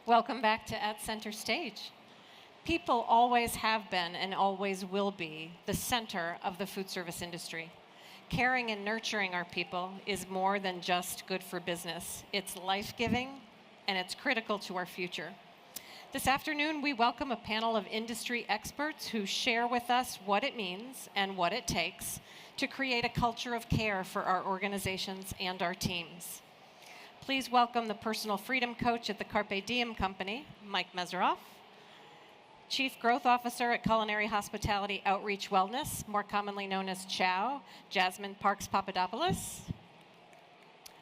Welcome back to At Center Stage. People always have been and always will be the center of the food service industry. Caring and nurturing our people is more than just good for business. It's life-giving and it's critical to our future. This afternoon, we welcome a panel of industry experts who share with us what it means and what it takes to create a culture of care for our organizations and our teams. Please welcome the personal freedom coach at the Carpe Diem Company, Mike Messeroff, Chief Growth Officer at Culinary Hospitality Outreach Wellness, more commonly known as CHOW, Jasmin Parks-Papadopoulos,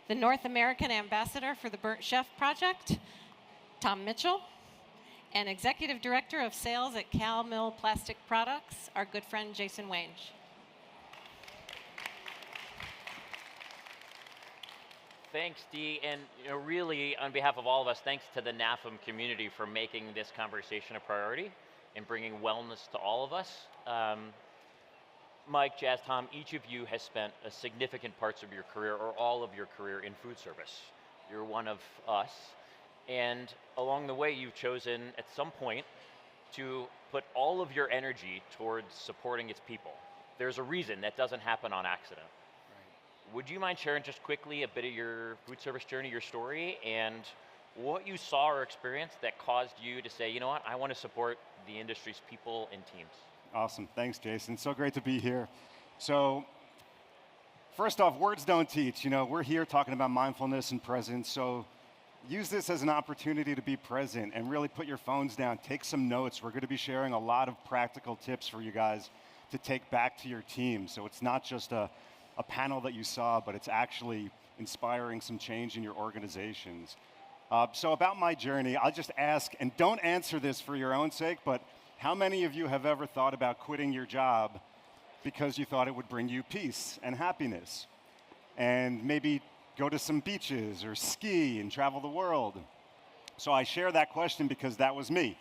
the North American Ambassador for the Burnt Chef Project, Tom Mitchell, and Executive Director of Sales at Cal Mill Plastic Products, our good friend Jason Wange. Thanks, Dee, and really, on behalf of all of us, thanks to the NAFEM community for making this conversation a priority and bringing wellness to all of us. Mike, Jazz, Tom, each of you has spent a significant parts of your career, or all of your career, in food service. You're one of us, and along the way, you've chosen, at some point, to put all of your energy towards supporting its people. There's a reason that doesn't happen on accident. Would you mind sharing just quickly a bit of your food service journey, your story, and what you saw or experienced that caused you to say, you know what, I want to support the industry's people and teams? Awesome, thanks Jason, so great to be here. So, first off, words don't teach. We're here talking about mindfulness and presence, so use this as an opportunity to be present and really put your phones down, take some notes. We're going to be sharing a lot of practical tips for you guys to take back to your team. So it's not just a panel that you saw, but it's actually inspiring some change in your organizations. So about my journey, I'll just ask, and don't answer this for your own sake, but how many of you have ever thought about quitting your job because you thought it would bring you peace and happiness? And maybe go to some beaches or ski and travel the world. So I share that question because that was me.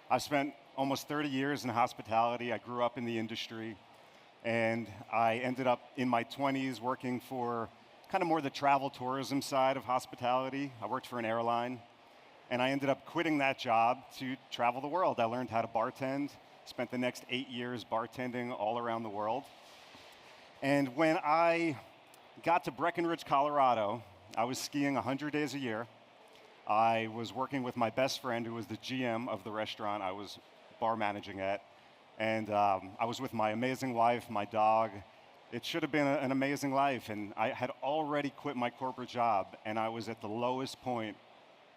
I spent almost 30 years in hospitality. I grew up in the industry. And I ended up in my 20s working for kind of more the travel tourism side of hospitality. I worked for an airline. And I ended up quitting that job to travel the world. I learned how to bartend, spent the next 8 years bartending all around the world. And when I got to Breckenridge, Colorado, I was skiing 100 days a year. I was working with my best friend who was the GM of the restaurant I was bar managing at. And I was with my amazing wife, my dog. It should have been an amazing life. And I had already quit my corporate job, and I was at the lowest point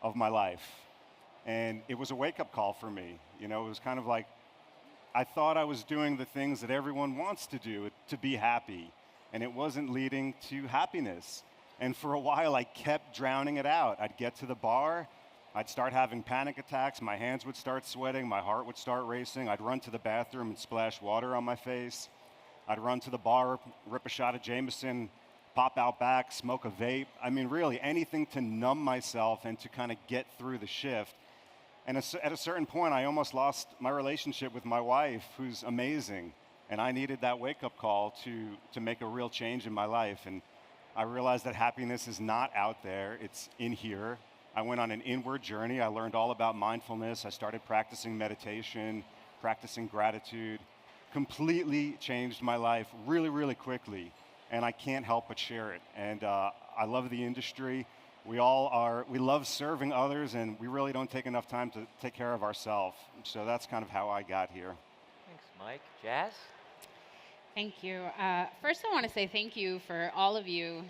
of my life. And it was a wake-up call for me. It was kind of like, I thought I was doing the things that everyone wants to do to be happy, and it wasn't leading to happiness. And for a while, I kept drowning it out. I'd get to the bar, I'd start having panic attacks, my hands would start sweating, my heart would start racing, I'd run to the bathroom and splash water on my face. I'd run to the bar, rip a shot of Jameson, pop out back, smoke a vape. I mean, really, anything to numb myself and to kind of get through the shift. And at a certain point, I almost lost my relationship with my wife, who's amazing. And I needed that wake-up call to make a real change in my life. And I realized that happiness is not out there, it's in here. I went on an inward journey. I learned all about mindfulness. I started practicing meditation, practicing gratitude. Completely changed my life really, really quickly. And I can't help but share it. And I love the industry. We love serving others, and we really don't take enough time to take care of ourselves. So that's kind of how I got here. Thanks, Mike. Jazz? Thank you. First, I want to say thank you for all of you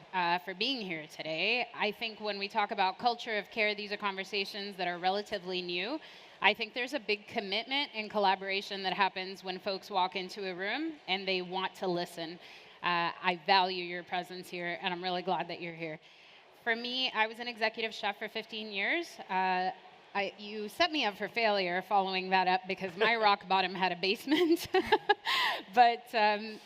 for being here today. I think when we talk about culture of care, these are conversations that are relatively new. I think there's a big commitment and collaboration that happens when folks walk into a room and they want to listen. I value your presence here, and I'm really glad that you're here. For me, I was an executive chef for 15 years. You set me up for failure following that up because my rock bottom had a basement. But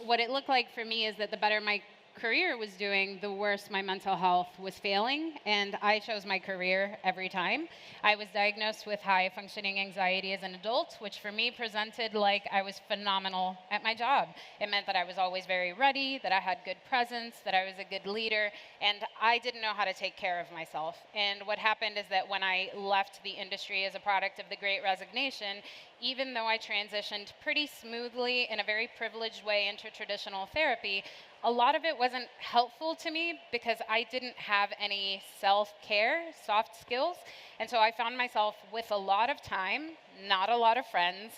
what it looked like for me is that the better my career was doing, the worse my mental health was failing, and I chose my career every time. I was diagnosed with high functioning anxiety as an adult, which for me presented like I was phenomenal at my job. It meant that I was always very ready, that I had good presence, that I was a good leader, and I didn't know how to take care of myself. And what happened is that when I left the industry as a product of the Great Resignation, even though I transitioned pretty smoothly in a very privileged way into traditional therapy, a lot of it wasn't helpful to me because I didn't have any self-care, soft skills. And so I found myself with a lot of time, not a lot of friends,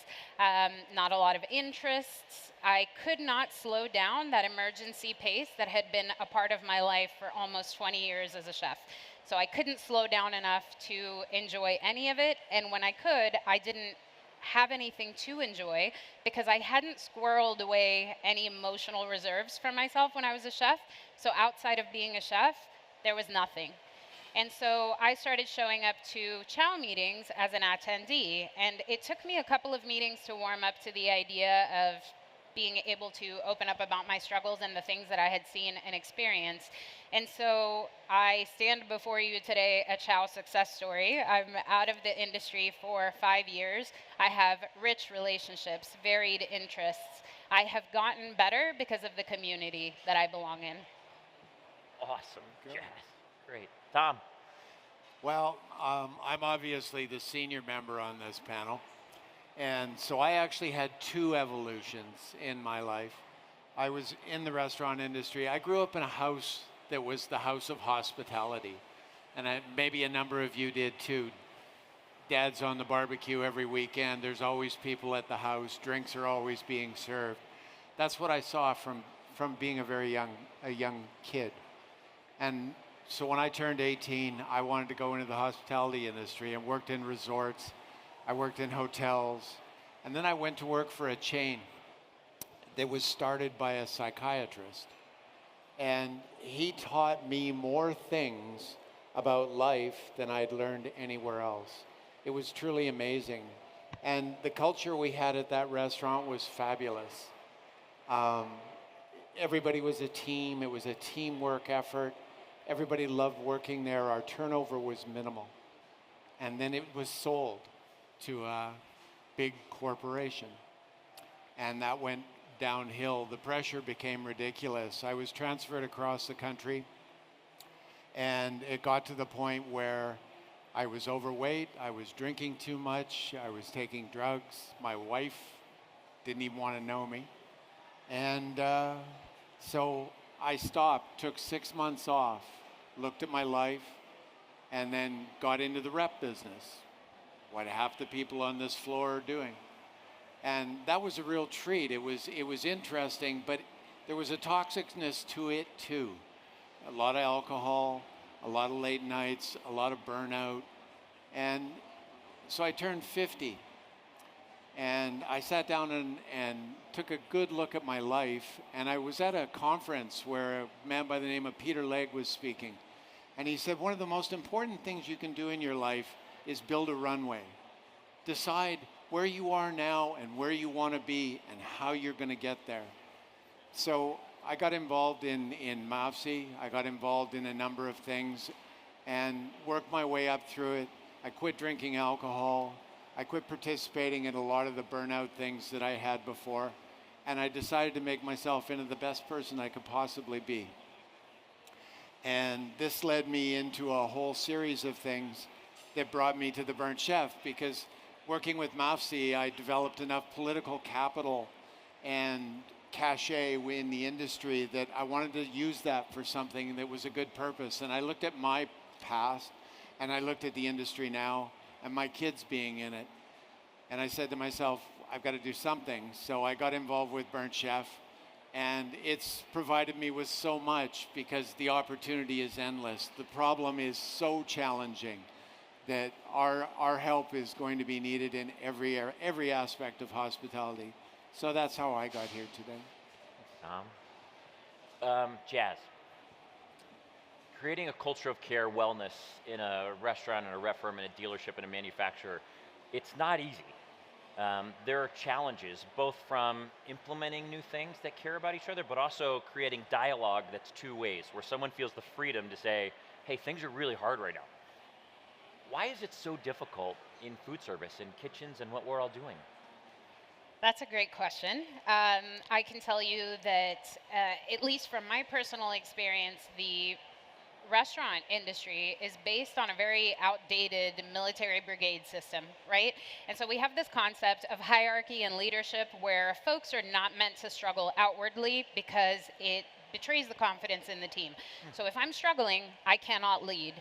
not a lot of interests. I could not slow down that emergency pace that had been a part of my life for almost 20 years as a chef. So I couldn't slow down enough to enjoy any of it. And when I could, I didn't have anything to enjoy because I hadn't squirreled away any emotional reserves from myself when I was a chef. So outside of being a chef, there was nothing. And so I started showing up to CHOW meetings as an attendee, and it took me a couple of meetings to warm up to the idea of being able to open up about my struggles and the things that I had seen and experienced. And so I stand before you today a CHOW success story. I'm out of the industry for 5 years. I have rich relationships, varied interests. I have gotten better because of the community that I belong in. Awesome. Yes. Great. Tom. Well, I'm obviously the senior member on this panel. And so I actually had two evolutions in my life. I was in the restaurant industry. I grew up in a house that was the house of hospitality. And maybe a number of you did too. Dad's on the barbecue every weekend. There's always people at the house. Drinks are always being served. That's what I saw from being a very young kid. And so when I turned 18, I wanted to go into the hospitality industry and worked in resorts. I worked in hotels. And then I went to work for a chain that was started by a psychiatrist. And he taught me more things about life than I'd learned anywhere else. It was truly amazing. And the culture we had at that restaurant was fabulous. Everybody was a team. It was a teamwork effort. Everybody loved working there. Our turnover was minimal. And then it was sold to a big corporation. And that went downhill. The pressure became ridiculous. I was transferred across the country, and it got to the point where I was overweight, I was drinking too much, I was taking drugs. My wife didn't even want to know me. And so I stopped, took 6 months off, looked at my life, and then got into the rep business. What half the people on this floor are doing. And that was a real treat. It was interesting, but there was a toxicness to it too. A lot of alcohol, a lot of late nights, a lot of burnout. And so I turned 50. And I sat down and took a good look at my life. And I was at a conference where a man by the name of Peter Legge was speaking. And he said, one of the most important things you can do in your life is build a runway. Decide where you are now and where you want to be and how you're going to get there. So I got involved in MAFSI. I got involved in a number of things and worked my way up through it. I quit drinking alcohol. I quit participating in a lot of the burnout things that I had before. And I decided to make myself into the best person I could possibly be. And this led me into a whole series of things that brought me to the Burnt Chef, because working with MAFSI, I developed enough political capital and cachet in the industry that I wanted to use that for something that was a good purpose. And I looked at my past, and I looked at the industry now, and my kids being in it. And I said to myself, I've got to do something. So I got involved with Burnt Chef, and it's provided me with so much because the opportunity is endless. The problem is so challenging that our help is going to be needed in every aspect of hospitality. So that's how I got here today. Jazz, creating a culture of care, wellness in a restaurant, in a rep firm, in a dealership, in a manufacturer, it's not easy. there are challenges, both from implementing new things that care about each other, but also creating dialogue that's two ways, where someone feels the freedom to say, hey, things are really hard right now. Why is it so difficult in food service, in kitchens, and what we're all doing? That's a great question. I can tell you that, at least from my personal experience, the restaurant industry is based on a very outdated military brigade system, right? And so we have this concept of hierarchy and leadership where folks are not meant to struggle outwardly because it betrays the confidence in the team. So if I'm struggling, I cannot lead.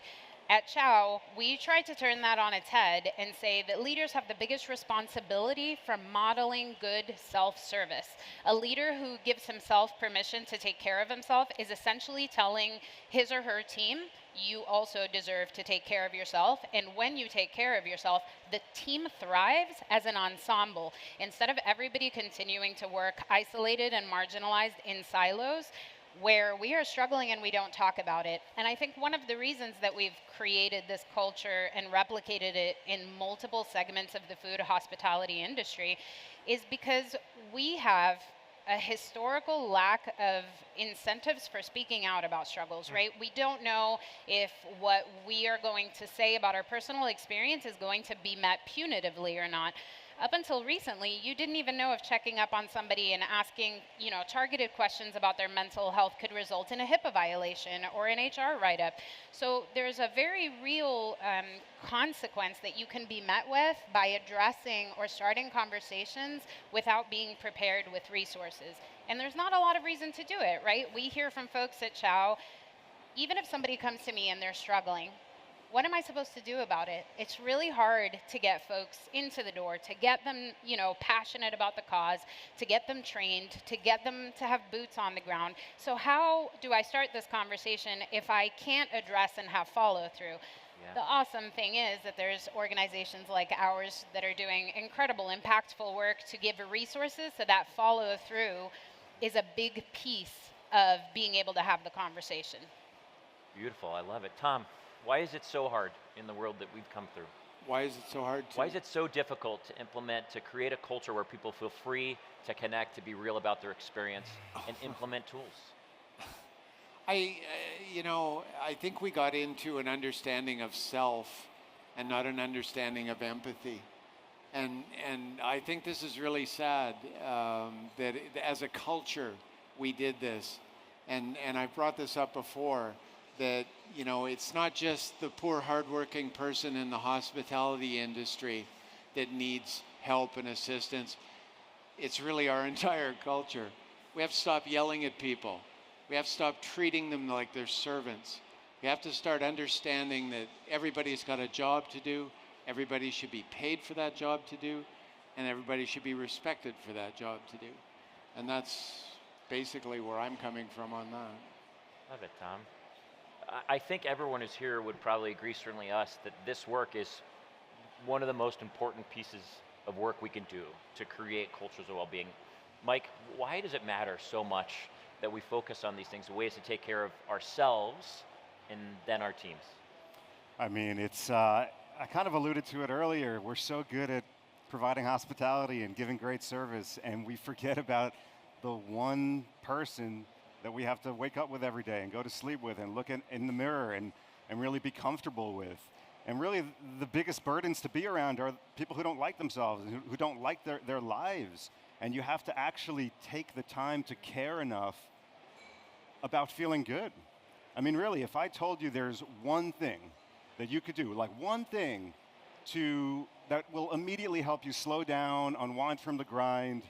At CHOW, we try to turn that on its head and say that leaders have the biggest responsibility for modeling good self-service. A leader who gives himself permission to take care of himself is essentially telling his or her team, you also deserve to take care of yourself. And when you take care of yourself, the team thrives as an ensemble. Instead of everybody continuing to work isolated and marginalized in silos, where we are struggling and we don't talk about it. And I think one of the reasons that we've created this culture and replicated it in multiple segments of the food hospitality industry is because we have a historical lack of incentives for speaking out about struggles, right? We don't know if what we are going to say about our personal experience is going to be met punitively or not. Up until recently, you didn't even know if checking up on somebody and asking, targeted questions about their mental health could result in a HIPAA violation or an HR write-up. So there's a very real consequence that you can be met with by addressing or starting conversations without being prepared with resources. And there's not a lot of reason to do it, right? We hear from folks at CHOW, even if somebody comes to me and they're struggling, what am I supposed to do about it? It's really hard to get folks into the door, to get them, passionate about the cause, to get them trained, to get them to have boots on the ground. So how do I start this conversation if I can't address and have follow through? Yeah. The awesome thing is that there's organizations like ours that are doing incredible, impactful work to give resources so that follow through is a big piece of being able to have the conversation. Beautiful, I love it. Tom, why is it so hard in the world that we've come through? Why is it so hard to? Why is it so difficult to implement, to create a culture where people feel free to connect, to be real about their experience, and implement tools? I think we got into an understanding of self and not an understanding of empathy. And I think this is really sad that as a culture we did this. And I've brought this up before, that it's not just the poor hardworking person in the hospitality industry that needs help and assistance. It's really our entire culture. We have to stop yelling at people. We have to stop treating them like they're servants. We have to start understanding that everybody's got a job to do, everybody should be paid for that job to do, and everybody should be respected for that job to do. And that's basically where I'm coming from on that. Love it, Tom. I think everyone who's here would probably agree, certainly us, that this work is one of the most important pieces of work we can do to create cultures of well-being. Mike, why does it matter so much that we focus on these things, ways to take care of ourselves and then our teams? I mean, it's, I kind of alluded to it earlier. We're so good at providing hospitality and giving great service, and we forget about the one person that we have to wake up with every day and go to sleep with and look in the mirror and really be comfortable with. And really the biggest burdens to be around are people who don't like themselves, and who don't like their lives. And you have to actually take the time to care enough about feeling good. I mean, really, if I told you there's one thing that you could do, like one thing that will immediately help you slow down, unwind from the grind,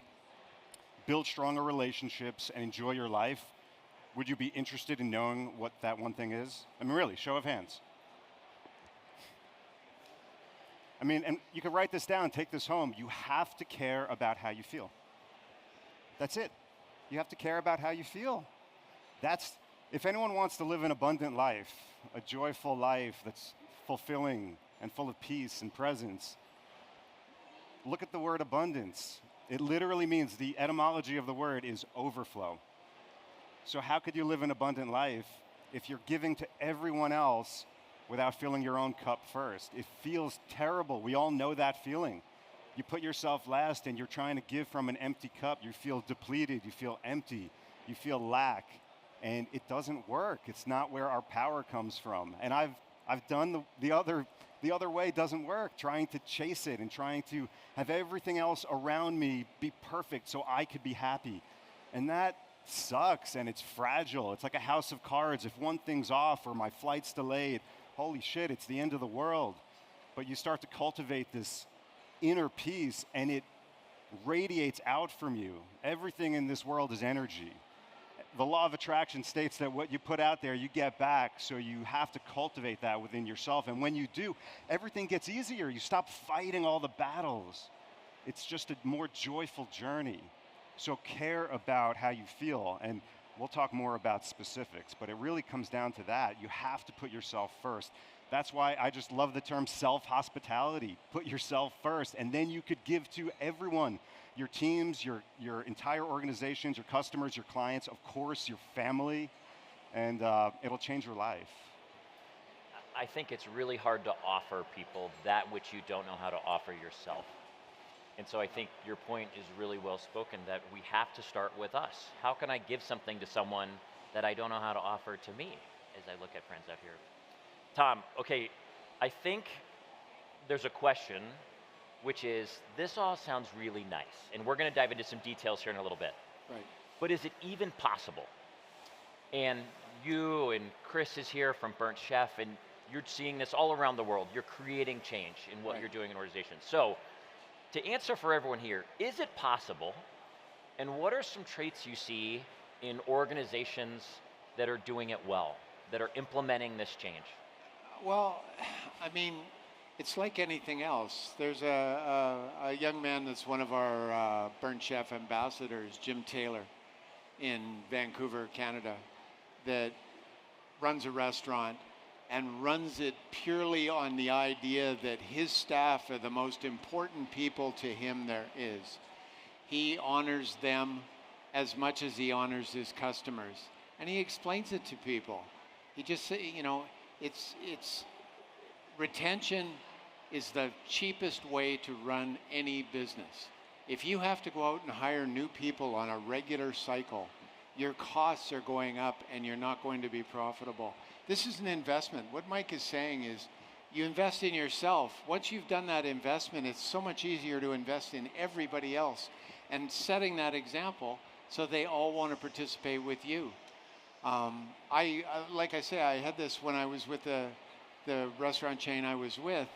build stronger relationships, and enjoy your life, would you be interested in knowing what that one thing is? I mean, really, show of hands. I mean, and you can write this down, take this home. You have to care about how you feel. That's it. You have to care about how you feel. If anyone wants to live an abundant life, a joyful life that's fulfilling and full of peace and presence, look at the word abundance. It literally means, the etymology of the word is overflow. So how could you live an abundant life if you're giving to everyone else without filling your own cup first? It feels terrible. We all know that feeling. you put yourself last and you're trying to give from an empty cup, you feel depleted, you feel empty, you feel lack, and it doesn't work. It's not where our power comes from. And I've done the other way doesn't work, trying to chase it and trying to have everything else around me be perfect so I could be happy. And that sucks, and it's fragile. It's like a house of cards. If one thing's off or my flight's delayed, holy shit, it's the end of the world. But you start to cultivate this inner peace, and it radiates out from you. Everything in this world is energy. The law of attraction states that what you put out there, you get back, so you have to cultivate that within yourself. And when you do, everything gets easier. You stop fighting all the battles. It's just a more joyful journey. So care about how you feel, and we'll talk more about specifics, but it really comes down to that. You have to put yourself first. That's why I just love the term self-hospitality. Put yourself first, and then you could give to everyone. Your teams, your entire organizations, your customers, your clients, of course, your family, and it'll change your life. I think it's really hard to offer people that which you don't know how to offer yourself. And so I think your point is really well spoken, that we have to start with us. How can I give something to someone that I don't know how to offer to me, as I look at friends out here? Tom, okay, I think there's a question, which is, this all sounds really nice, and we're gonna dive into some details here in a little bit. Right. But is it even possible? And you and Chris is here from Burnt Chef, and you're seeing this all around the world. You're creating change in what you're doing in organizations. So, to answer for everyone here, is it possible? And what are some traits you see in organizations that are doing it well, that are implementing this change? Well, I mean, it's like anything else. There's a young man that's one of our Burnt Chef ambassadors, Jim Taylor, in Vancouver, Canada, that runs a restaurant and runs it purely on the idea that his staff are the most important people to him there is. He honors them as much as he honors his customers. And he explains it to people. He just, it's retention is the cheapest way to run any business. If you have to go out and hire new people on a regular cycle, your costs are going up and you're not going to be profitable. This is an investment. What Mike is saying is, you invest in yourself. Once you've done that investment, it's so much easier to invest in everybody else and setting that example so they all want to participate with you. Like I say, I had this when I was with the restaurant chain I was with.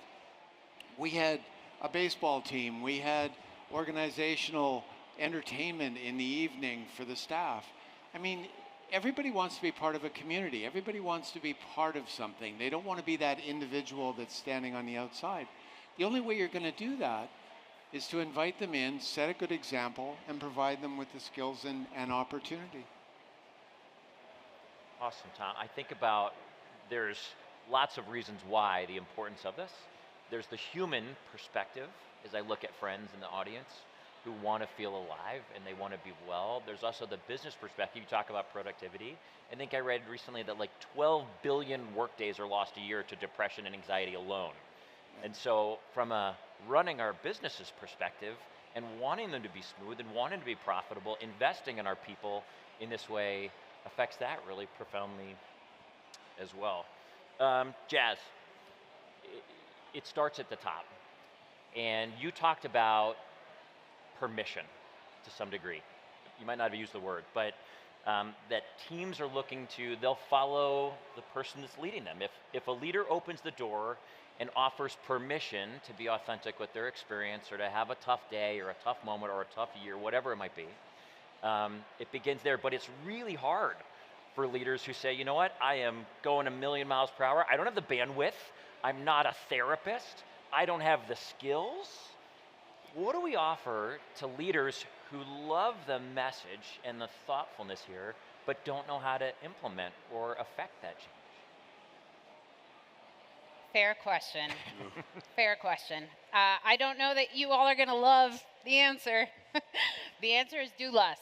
We had a baseball team. We had organizational entertainment in the evening for the staff. I mean, everybody wants to be part of a community. Everybody wants to be part of something. They don't want to be that individual that's standing on the outside. The only way you're going to do that is to invite them in, set a good example, and provide them with the skills and opportunity. Awesome, Tom. I think about, there's lots of reasons why the importance of this. There's the human perspective, as I look at friends in the audience who want to feel alive and they want to be well. There's also the business perspective. You talk about productivity. I think I read recently that like 12 billion workdays are lost a year to depression and anxiety alone. And so from a running our businesses perspective and wanting them to be smooth and wanting to be profitable, investing in our people in this way affects that really profoundly as well. Jazz, it starts at the top. And you talked about permission to some degree. You might not have used the word, but that teams are looking to, they'll follow the person that's leading them. If a leader opens the door and offers permission to be authentic with their experience or to have a tough day or a tough moment or a tough year, whatever it might be, it begins there. But it's really hard for leaders who say, you know what, I am going a million miles per hour. I don't have the bandwidth. I'm not a therapist. I don't have the skills. What do we offer to leaders who love the message and the thoughtfulness here, but don't know how to implement or affect that change? Fair question. Fair question. I don't know that you all are going to love the answer. The answer is do less.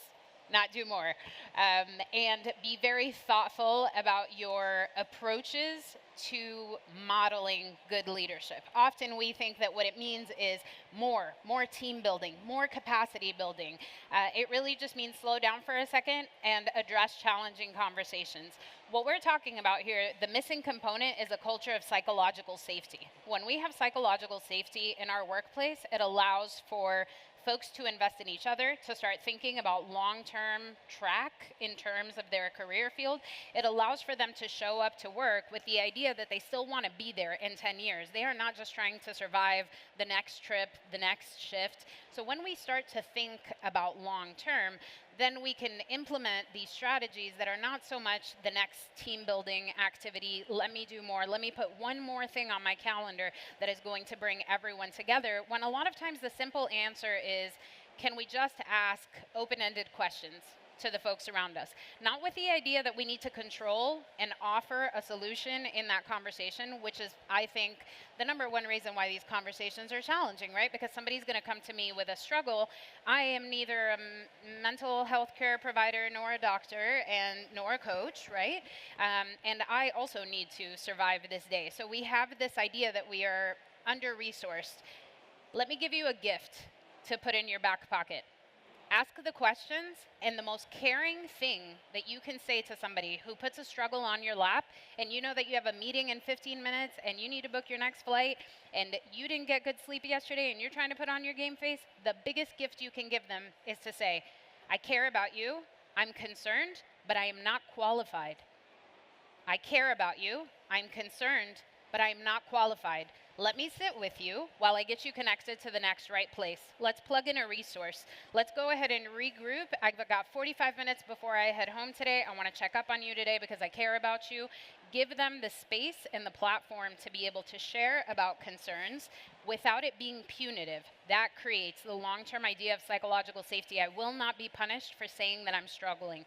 not do more. And be very thoughtful about your approaches to modeling good leadership. Often we think that what it means is more team building, more capacity building. It really just means slow down for a second and address challenging conversations. What we're talking about here, the missing component is a culture of psychological safety. When we have psychological safety in our workplace, it allows for folks to invest in each other, to start thinking about long-term track in terms of their career field. It allows for them to show up to work with the idea that they still want to be there in 10 years. They are not just trying to survive the next trip, the next shift. So when we start to think about long-term, then we can implement these strategies that are not so much the next team building activity, let me do more, let me put one more thing on my calendar that is going to bring everyone together, when a lot of times the simple answer is, can we just ask open-ended questions to the folks around us? Not with the idea that we need to control and offer a solution in that conversation, which is, I think, the number one reason why these conversations are challenging, right? Because somebody's going to come to me with a struggle. I am neither a mental health care provider nor a doctor and nor a coach, right? And I also need to survive this day. So we have this idea that we are under-resourced. Let me give you a gift to put in your back pocket. Ask the questions, and the most caring thing that you can say to somebody who puts a struggle on your lap, and you know that you have a meeting in 15 minutes, and you need to book your next flight, and you didn't get good sleep yesterday, and you're trying to put on your game face, the biggest gift you can give them is to say, I care about you, I'm concerned, but I am not qualified. I care about you, I'm concerned, but I am not qualified. Let me sit with you while I get you connected to the next right place. Let's plug in a resource. Let's go ahead and regroup. I've got 45 minutes before I head home today. I want to check up on you today because I care about you. Give them the space and the platform to be able to share about concerns without it being punitive. That creates the long-term idea of psychological safety. I will not be punished for saying that I'm struggling.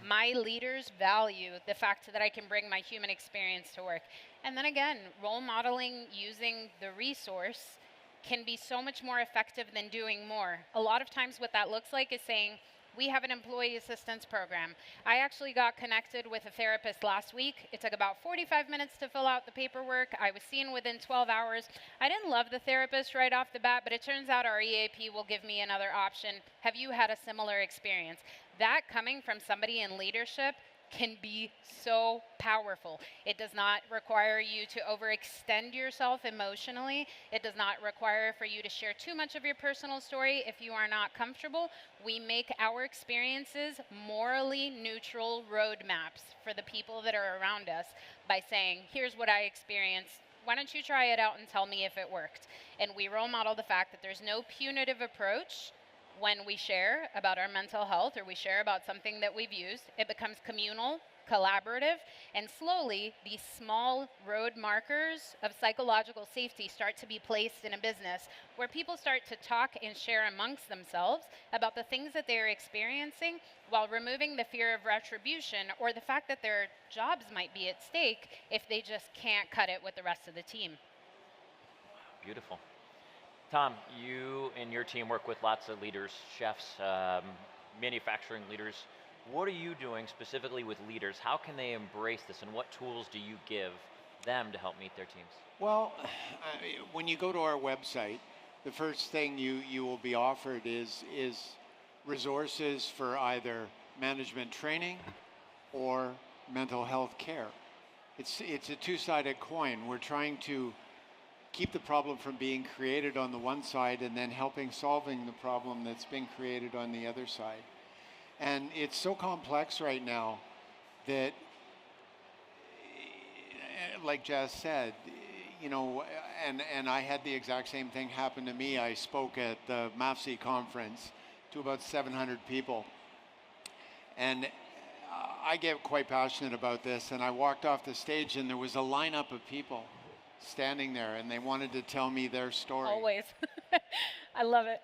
My leaders value the fact that I can bring my human experience to work. And then again, role modeling using the resource can be so much more effective than doing more. A lot of times what that looks like is saying, we have an employee assistance program. I actually got connected with a therapist last week. It took about 45 minutes to fill out the paperwork. I was seen within 12 hours. I didn't love the therapist right off the bat, but it turns out our EAP will give me another option. Have you had a similar experience? That coming from somebody in leadership can be so powerful. It does not require you to overextend yourself emotionally. It does not require for you to share too much of your personal story if you are not comfortable. We make our experiences morally neutral roadmaps for the people that are around us by saying, here's what I experienced. Why don't you try it out and tell me if it worked? And we role model the fact that there's no punitive approach when we share about our mental health or we share about something that we've used. It becomes communal, collaborative, and slowly these small road markers of psychological safety start to be placed in a business where people start to talk and share amongst themselves about the things that they're experiencing while removing the fear of retribution or the fact that their jobs might be at stake if they just can't cut it with the rest of the team. Beautiful. Tom, you and your team work with lots of leaders, chefs, manufacturing leaders. What are you doing specifically with leaders? How can they embrace this, and what tools do you give them to help meet their teams? Well, when you go to our website, the first thing you will be offered is resources for either management training or mental health care. It's a two-sided coin. We're trying to keep the problem from being created on the one side and then helping solving the problem that's been created on the other side. And it's so complex right now that, like Jazz said, you know, and I had the exact same thing happen to me. I spoke at the MAFC conference to about 700 people. And I get quite passionate about this, and I walked off the stage and there was a lineup of people standing there, and they wanted to tell me their story. Always. I love it.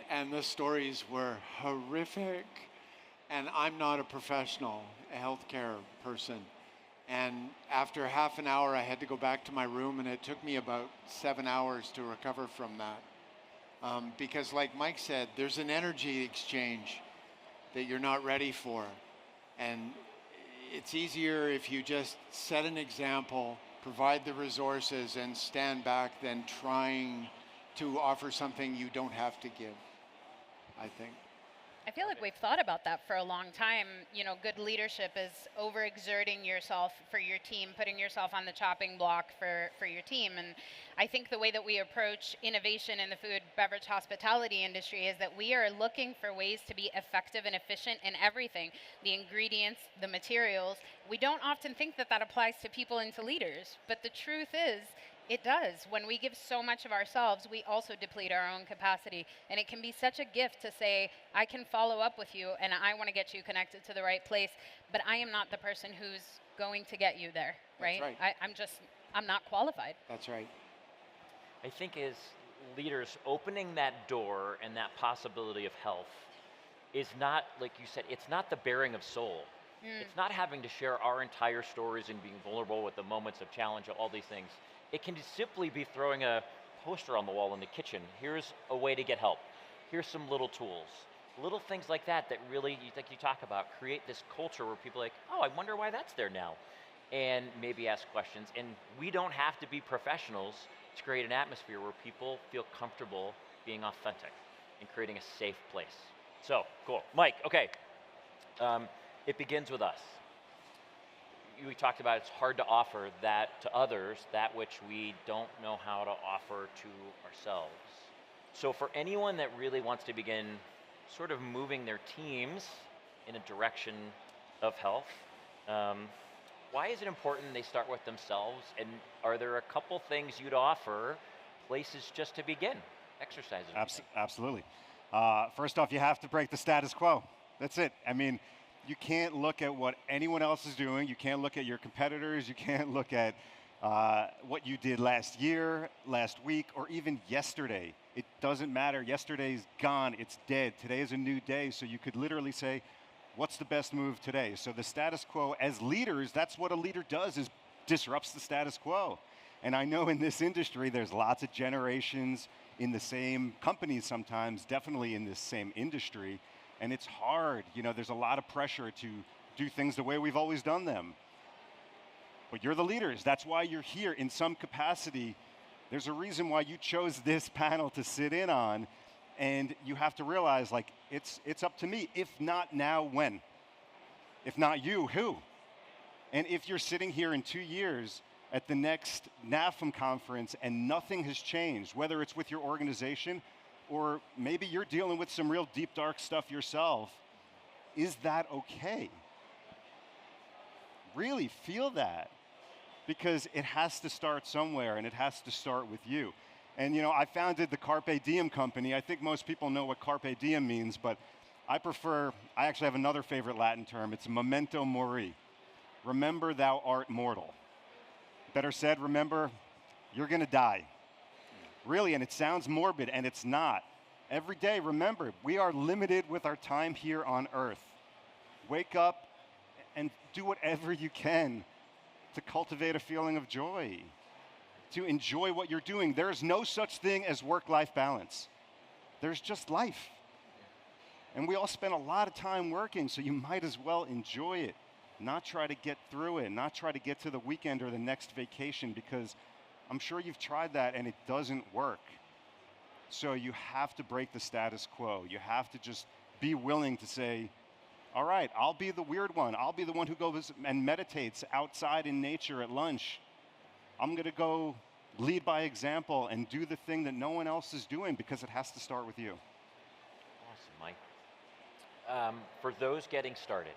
And the stories were horrific. And I'm not a professional, a healthcare person. And after half an hour, I had to go back to my room, and it took me about 7 hours to recover from that. Because like Mike said, there's an energy exchange that you're not ready for. And it's easier if you just set an example, provide the resources, and stand back than trying to offer something you don't have to give, I think. I feel like we've thought about that for a long time. You know, good leadership is overexerting yourself for your team, putting yourself on the chopping block for your team. And I think the way that we approach innovation in the food, beverage, hospitality industry is that we are looking for ways to be effective and efficient in everything. The ingredients, the materials. We don't often think that that applies to people and to leaders. But the truth is, it does. When we give so much of ourselves, we also deplete our own capacity. And it can be such a gift to say, I can follow up with you and I want to get you connected to the right place, but I am not the person who's going to get you there, right? That's right. I'm not qualified. That's right. I think as leaders, opening that door and that possibility of health is not, like you said, it's not the bearing of soul. It's not having to share our entire stories and being vulnerable with the moments of challenge, all these things. It can just simply be throwing a poster on the wall in the kitchen. Here's a way to get help. Here's some little tools. Little things like that that really, like you talk about, create this culture where people are like, oh, I wonder why that's there now. And maybe ask questions. And we don't have to be professionals to create an atmosphere where people feel comfortable being authentic and creating a safe place. So, cool. Mike, okay. It begins with us. We talked about it's hard to offer that to others, that which we don't know how to offer to ourselves. So for anyone that really wants to begin sort of moving their teams in a direction of health, why is it important they start with themselves? And are there a couple things you'd offer, places just to begin, exercises? Absolutely. First off, you have to break the status quo. That's it. I mean, you can't look at what anyone else is doing. You can't look at your competitors. You can't look at what you did last year, last week, or even yesterday. It doesn't matter. Yesterday's gone. It's dead. Today is a new day. So you could literally say, what's the best move today? So the status quo, as leaders, that's what a leader does, is disrupts the status quo. And I know in this industry, there's lots of generations in the same companies sometimes, definitely in this same industry. And it's hard, you know, there's a lot of pressure to do things the way we've always done them. But you're the leaders, that's why you're here in some capacity. There's a reason why you chose this panel to sit in on, and you have to realize, like, it's up to me. If not now, when? If not you, who? And if you're sitting here in 2 years at the next NAFEM conference and nothing has changed, whether it's with your organization or maybe you're dealing with some real deep, dark stuff yourself, is that okay? Really feel that, because it has to start somewhere and it has to start with you. And you know, I founded the Carpe Diem Company. I think most people know what Carpe Diem means, but I actually have another favorite Latin term. It's memento mori. Remember thou art mortal. Better said, remember, you're gonna die. Really, and it sounds morbid, and it's not. Every day, remember, we are limited with our time here on earth. Wake up and do whatever you can to cultivate a feeling of joy, to enjoy what you're doing. There's no such thing as work-life balance. There's just life. And we all spend a lot of time working, so you might as well enjoy it. Not try to get through it, not try to get to the weekend or the next vacation, because I'm sure you've tried that and it doesn't work. So you have to break the status quo. You have to just be willing to say, all right, I'll be the weird one. I'll be the one who goes and meditates outside in nature at lunch. I'm going to go lead by example and do the thing that no one else is doing, because it has to start with you. Awesome, Mike. For those getting started,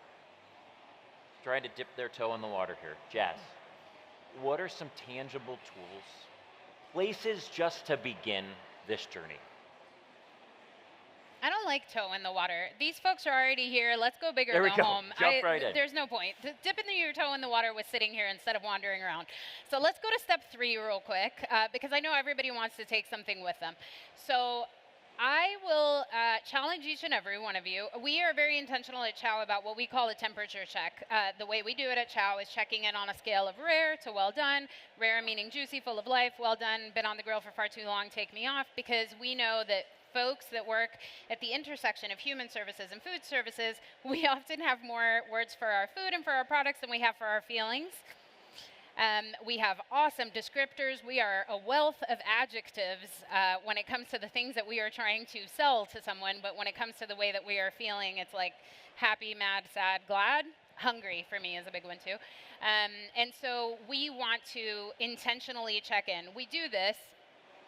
trying to dip their toe in the water here, Jazz, what are some tangible tools, places just to begin this journey? I don't like toe in the water. These folks are already here. Let's go big or There we go go. home. Jump right in. There's no point. Dipping your toe in the water was sitting here instead of wandering around. So let's go to step 3 real quick, because I know everybody wants to take something with them. So I will challenge each and every one of you. We are very intentional at CHOW about what we call a temperature check. The way we do it at CHOW is checking in on a scale of rare to well done. Rare meaning juicy, full of life. Well done, been on the grill for far too long, take me off. Because we know that folks that work at the intersection of human services and food services, we often have more words for our food and for our products than we have for our feelings. We have awesome descriptors. We are a wealth of adjectives when it comes to the things that we are trying to sell to someone, but when it comes to the way that we are feeling, it's like happy, mad, sad, glad. Hungry for me is a big one too. And so we want to intentionally check in. We do this,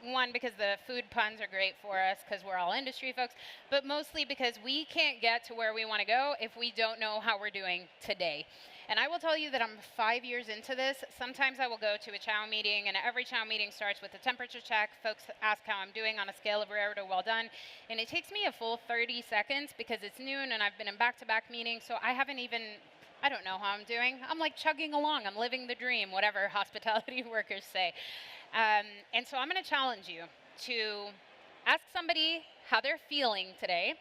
one, because the food puns are great for us because we're all industry folks, but mostly because we can't get to where we want to go if we don't know how we're doing today. And I will tell you that I'm 5 years into this. Sometimes I will go to a CHOW meeting, and every CHOW meeting starts with a temperature check. Folks ask how I'm doing on a scale of rare to well done. And it takes me a full 30 seconds because it's noon and I've been in back-to-back meetings, so I don't know how I'm doing. I'm like chugging along. I'm living the dream, whatever hospitality workers say. And so I'm going to challenge you to ask somebody how they're feeling today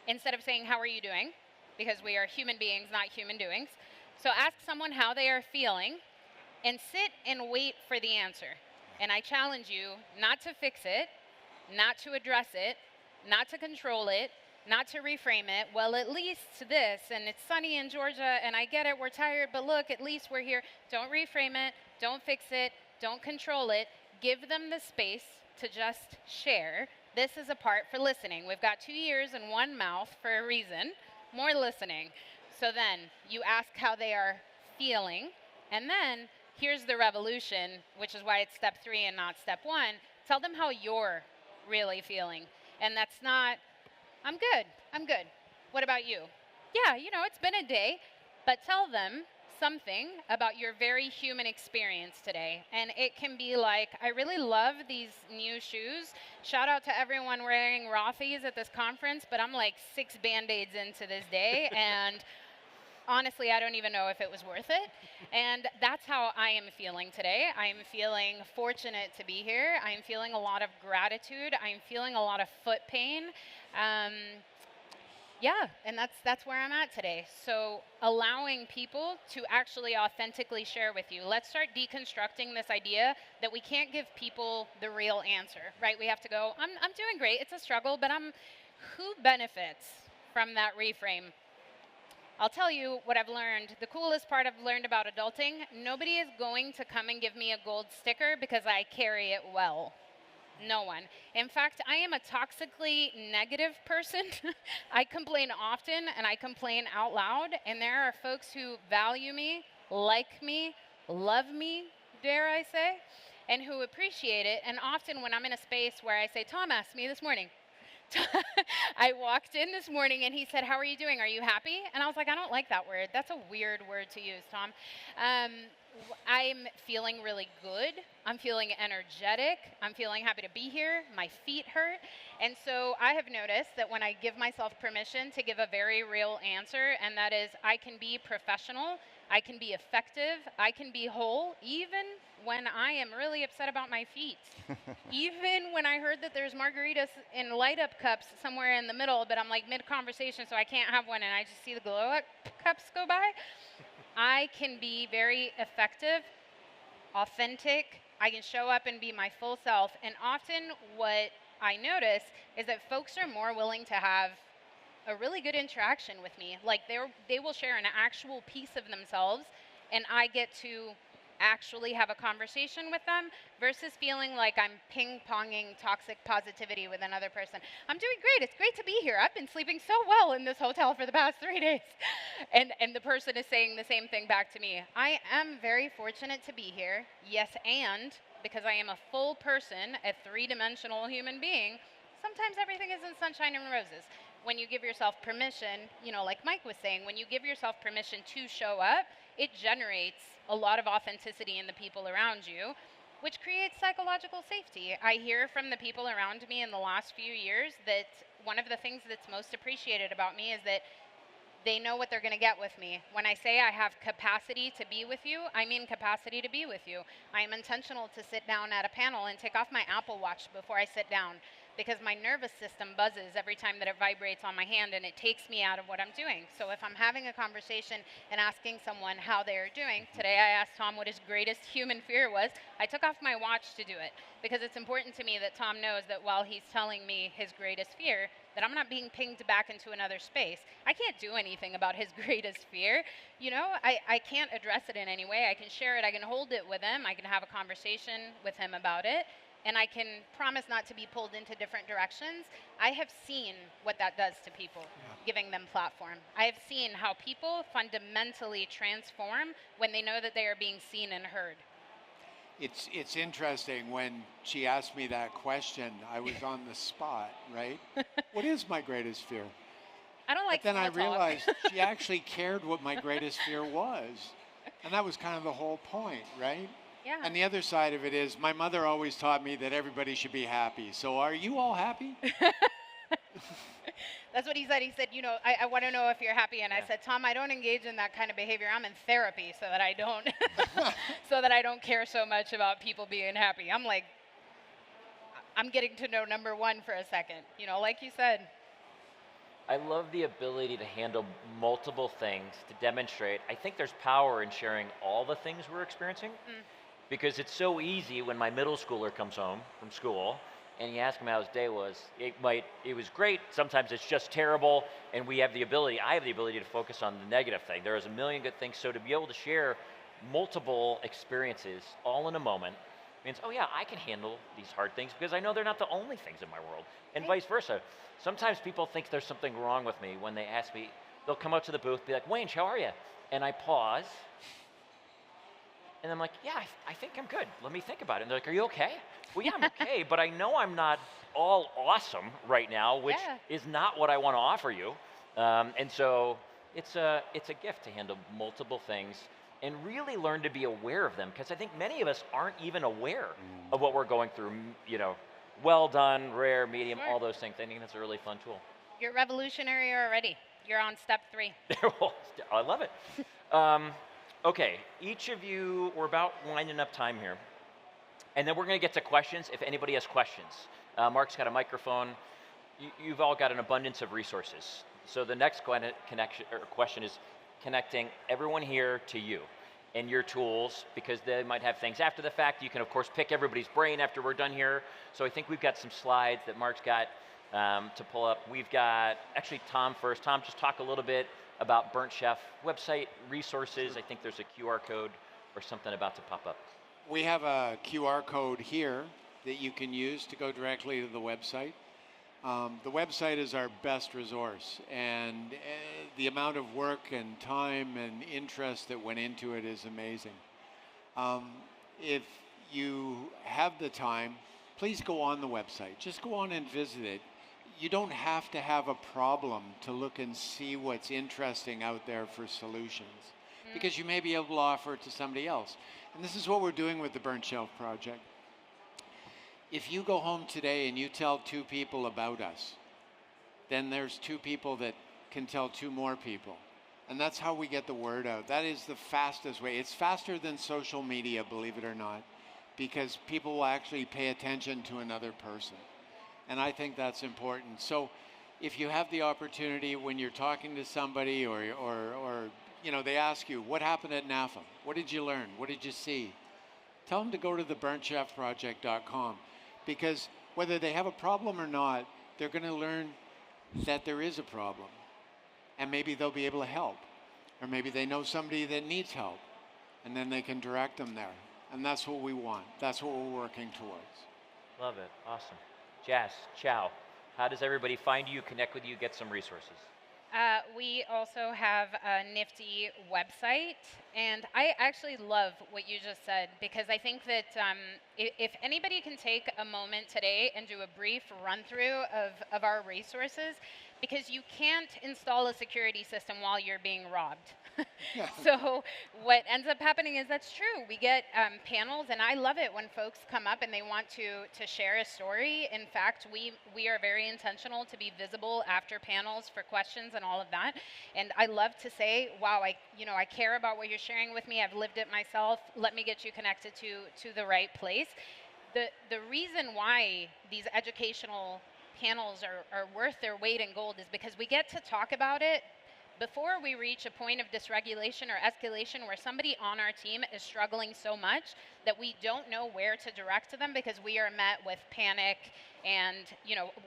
instead of saying, how are you doing? Because we are human beings, not human doings. So ask someone how they are feeling and sit and wait for the answer. And I challenge you not to fix it, not to address it, not to control it, not to reframe it. Well, at least this, and it's sunny in Georgia, and I get it, we're tired, but look, at least we're here. Don't reframe it, don't fix it, don't control it. Give them the space to just share. This is a part for listening. We've got 2 ears and 1 mouth for a reason. More listening. So then you ask how they are feeling, and then here's the revolution, which is why it's step 3 and not step 1. Tell them how you're really feeling. And that's not, I'm good. What about you? Yeah, it's been a day, but tell them something about your very human experience today. And it can be like, I really love these new shoes. Shout out to everyone wearing Rothy's at this conference, but I'm like 6 Band-Aids into this day, and honestly, I don't even know if it was worth it. And that's how I am feeling today. I am feeling fortunate to be here. I am feeling a lot of gratitude. I am feeling a lot of foot pain. And that's where I'm at today. So allowing people to actually authentically share with you. Let's start deconstructing this idea that we can't give people the real answer, right? We have to go, I'm doing great. It's a struggle, but who benefits from that reframe? I'll tell you what I've learned. The coolest part I've learned about adulting, nobody is going to come and give me a gold sticker because I carry it well. No one. In fact, I am a toxically negative person. I complain often and I complain out loud, and there are folks who value me, like me, love me, dare I say, and who appreciate it. And often when I'm in a space where I say, Tom asked me this morning, I walked in this morning and he said, how are you doing? Are you happy? And I was like, I don't like that word. That's a weird word to use, Tom. I'm feeling really good. I'm feeling energetic. I'm feeling happy to be here. My feet hurt. And so I have noticed that when I give myself permission to give a very real answer, and that is I can be professional, I can be effective, I can be whole, even when I am really upset about my feet. Even when I heard that there's margaritas in light-up cups somewhere in the middle, but I'm like mid-conversation, so I can't have one, and I just see the glow-up cups go by. I can be very effective, authentic. I can show up and be my full self. And often what I notice is that folks are more willing to have a really good interaction with me. Like they will share an actual piece of themselves, and I get to actually have a conversation with them versus feeling like I'm ping-ponging toxic positivity with another person. I'm doing great. It's great to be here. I've been sleeping so well in this hotel for the past 3 days. And the person is saying the same thing back to me. I am very fortunate to be here. Yes, and because I am a full person, a 3-dimensional human being, sometimes everything isn't sunshine and roses. When you give yourself permission, like Mike was saying, when you give yourself permission to show up, it generates a lot of authenticity in the people around you, which creates psychological safety. I hear from the people around me in the last few years that one of the things that's most appreciated about me is that they know what they're going to get with me. When I say I have capacity to be with you, I mean capacity to be with you. I am intentional to sit down at a panel and take off my Apple Watch before I sit down because my nervous system buzzes every time that it vibrates on my hand, and it takes me out of what I'm doing. So if I'm having a conversation and asking someone how they are doing, today I asked Tom what his greatest human fear was. I took off my watch to do it because it's important to me that Tom knows that while he's telling me his greatest fear, that I'm not being pinged back into another space. I can't do anything about his greatest fear. You know, I can't address it in any way. I can share it, I can hold it with him, I can have a conversation with him about it, and I can promise not to be pulled into different directions. I have seen what that does to people, giving them platform. I have seen how people fundamentally transform when they know that they are being seen and heard. It's interesting, when she asked me that question, I was on the spot, right? What is my greatest fear? I don't like But then I small talk. realized she actually cared what my greatest fear was. And that was kind of the whole point, right? Yeah. And the other side of it is, my mother always taught me that everybody should be happy. So are you all happy? That's what he said. He said, you know, I want to know if you're happy. And I said, Tom, I don't engage in that kind of behavior. I'm in therapy so that I don't, so that I don't care so much about people being happy. I'm like, I'm getting to know number one for a second. You know, like you said. I love the ability to handle multiple things, to demonstrate. I think there's power in sharing all the things we're experiencing, because it's so easy when my middle schooler comes home from school and you ask him how his day was. It was great. Sometimes it's just terrible, and I have the ability to focus on the negative thing. There is a million good things. So to be able to share multiple experiences all in a moment means, oh yeah, I can handle these hard things because I know they're not the only things in my world, and vice versa. Sometimes people think there's something wrong with me when they ask me. They'll come up to the booth, be like, Wange, how are you? And I pause, and I'm like, yeah, I think I'm good. Let me think about it. And they're like, are you okay? Well, yeah, I'm okay, but I know I'm not all awesome right now, which is not what I want to offer you. And so it's a gift to handle multiple things and really learn to be aware of them, because I think many of us aren't even aware of what we're going through. You know, well done, rare, medium, all those things. I think that's a really fun tool. You're revolutionary already. You're on step 3. I love it. Okay, each of you, we're about winding up time here. And then we're going to get to questions if anybody has questions. Mark's got a microphone. You've all got an abundance of resources. So the next question is connecting everyone here to you and your tools, because they might have things after the fact. You can, of course, pick everybody's brain after we're done here. So I think we've got some slides that Mark's got to pull up. We've got, actually, Tom first. Tom, just talk a little bit about Burnt Chef website resources. I think there's a QR code or something about to pop up. We have a QR code here that you can use to go directly to the website. The website is our best resource, and the amount of work and time and interest that went into it is amazing. If you have the time, please go on the website. Just go on and visit it. You don't have to have a problem to look and see what's interesting out there for solutions, because you may be able to offer it to somebody else. And this is what we're doing with the Burnt Shelf Project. If you go home today and you tell 2 people about us, then there's 2 people that can tell 2 more people. And that's how we get the word out. That is the fastest way. It's faster than social media, believe it or not, because people will actually pay attention to another person. And I think that's important. So if you have the opportunity when you're talking to somebody or you know, they ask you, what happened at NAFEM? What did you learn? What did you see? Tell them to go to theburntchefproject.com, because whether they have a problem or not, they're going to learn that there is a problem, and maybe they'll be able to help, or maybe they know somebody that needs help, and then they can direct them there. And that's what we want. That's what we're working towards. Love it. Awesome. Jas, CHOW, how does everybody find you, connect with you, get some resources? We also have a nifty website, and I actually love what you just said, because I think that if anybody can take a moment today and do a brief run-through of our resources, because you can't install a security system while you're being robbed. So what ends up happening is that's true. We get panels, and I love it when folks come up and they want to share a story. In fact, we are very intentional to be visible after panels for questions and all of that. And I love to say, wow, I care about what you're sharing with me. I've lived it myself. Let me get you connected to the right place. The reason why these educational panels are worth their weight in gold is because we get to talk about it before we reach a point of dysregulation or escalation where somebody on our team is struggling so much that we don't know where to direct to them because we are met with panic and,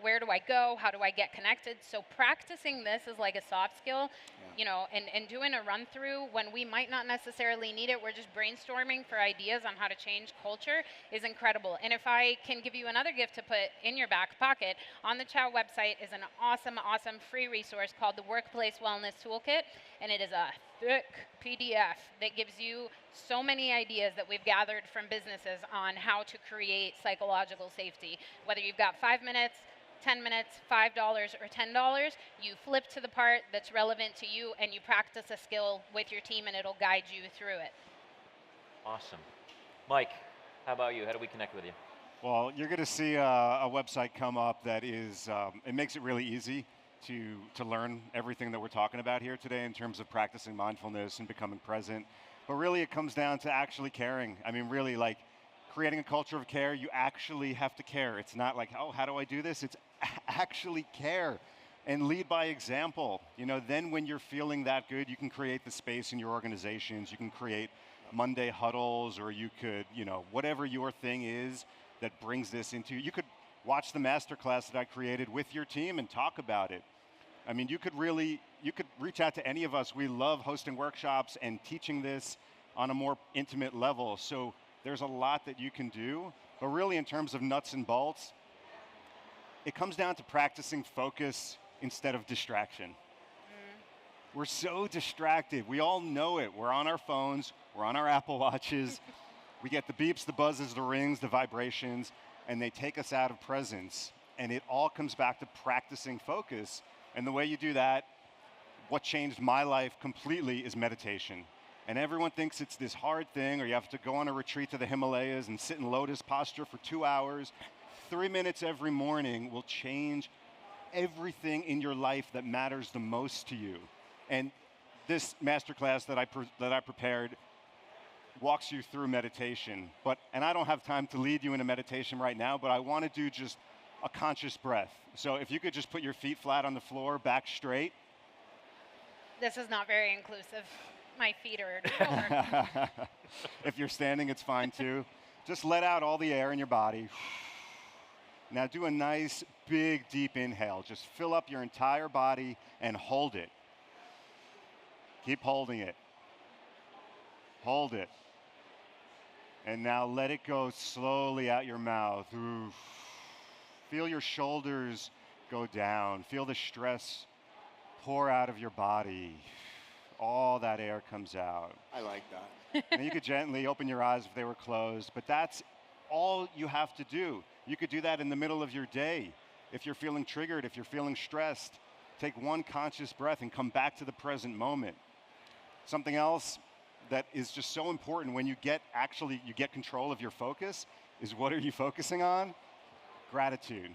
where do I go? How do I get connected? So practicing this is like a soft skill, and doing a run through when we might not necessarily need it, we're just brainstorming for ideas on how to change culture is incredible. And if I can give you another gift to put in your back pocket, on the CHOW website is an awesome, awesome free resource called the Workplace Wellness Toolkit, and it is a thick PDF that gives you so many ideas that we've gathered from businesses on how to create psychological safety. Whether you've got 5 minutes, 10 minutes, $5, or $10, you flip to the part that's relevant to you and you practice a skill with your team and it'll guide you through it. Awesome. Mike, how about you? How do we connect with you? Well, you're going to see a website come up that is, it makes it really easy to learn everything that we're talking about here today in terms of practicing mindfulness and becoming present. But really it comes down to actually caring. I mean, really, like, creating a culture of care, you actually have to care. It's not like, oh, how do I do this? It's actually care and lead by example. Then when you're feeling that good, you can create the space in your organizations. You can create Monday huddles, or you could, whatever your thing is that brings this into, you could watch the masterclass that I created with your team and talk about it. I mean, you could reach out to any of us. We love hosting workshops and teaching this on a more intimate level. So there's a lot that you can do, but really in terms of nuts and bolts, it comes down to practicing focus instead of distraction. We're so distracted. We all know it. We're on our phones, we're on our Apple Watches. We get the beeps, the buzzes, the rings, the vibrations, and they take us out of presence. And it all comes back to practicing focus. And the way you do that, what changed my life completely is meditation. And everyone thinks it's this hard thing, or you have to go on a retreat to the Himalayas and sit in lotus posture for 2 hours. 3 minutes every morning will change everything in your life that matters the most to you. And this masterclass that I prepared walks you through meditation. And I don't have time to lead you into meditation right now, but I want to do just a conscious breath. So if you could just put your feet flat on the floor, back straight. This is not very inclusive. My feet are over. If you're standing, it's fine too. Just let out all the air in your body. Now do a nice, big, deep inhale. Just fill up your entire body and hold it. Keep holding it. Hold it. And now let it go slowly out your mouth. Oof. Feel your shoulders go down. Feel the stress pour out of your body. All that air comes out. I like that. And you could gently open your eyes if they were closed, but that's all you have to do. You could do that in the middle of your day. If you're feeling triggered, if you're feeling stressed, take one conscious breath and come back to the present moment. Something else that is just so important when you get control of your focus is, what are you focusing on? Gratitude.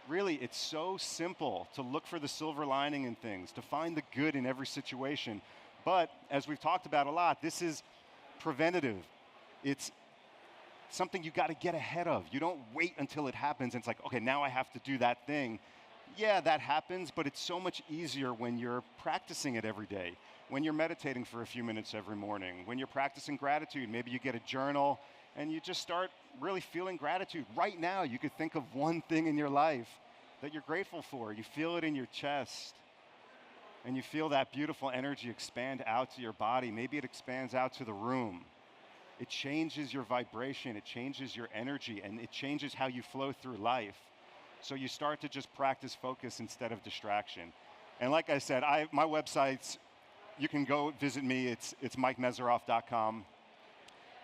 Really, it's so simple to look for the silver lining in things, to find the good in every situation. But as we've talked about a lot, this is preventative. It's something you got to get ahead of. You don't wait until it happens and it's like, okay, now I have to do that thing. Yeah, that happens, but it's so much easier when you're practicing it every day, when you're meditating for a few minutes every morning, when you're practicing gratitude. Maybe you get a journal and you just start really feeling gratitude. Right now, you could think of one thing in your life that you're grateful for. You feel it in your chest, and you feel that beautiful energy expand out to your body. Maybe it expands out to the room. It changes your vibration, it changes your energy, and it changes how you flow through life. So you start to just practice focus instead of distraction. And like I said, my website's, you can go visit me, it's MikeMesseroff.com.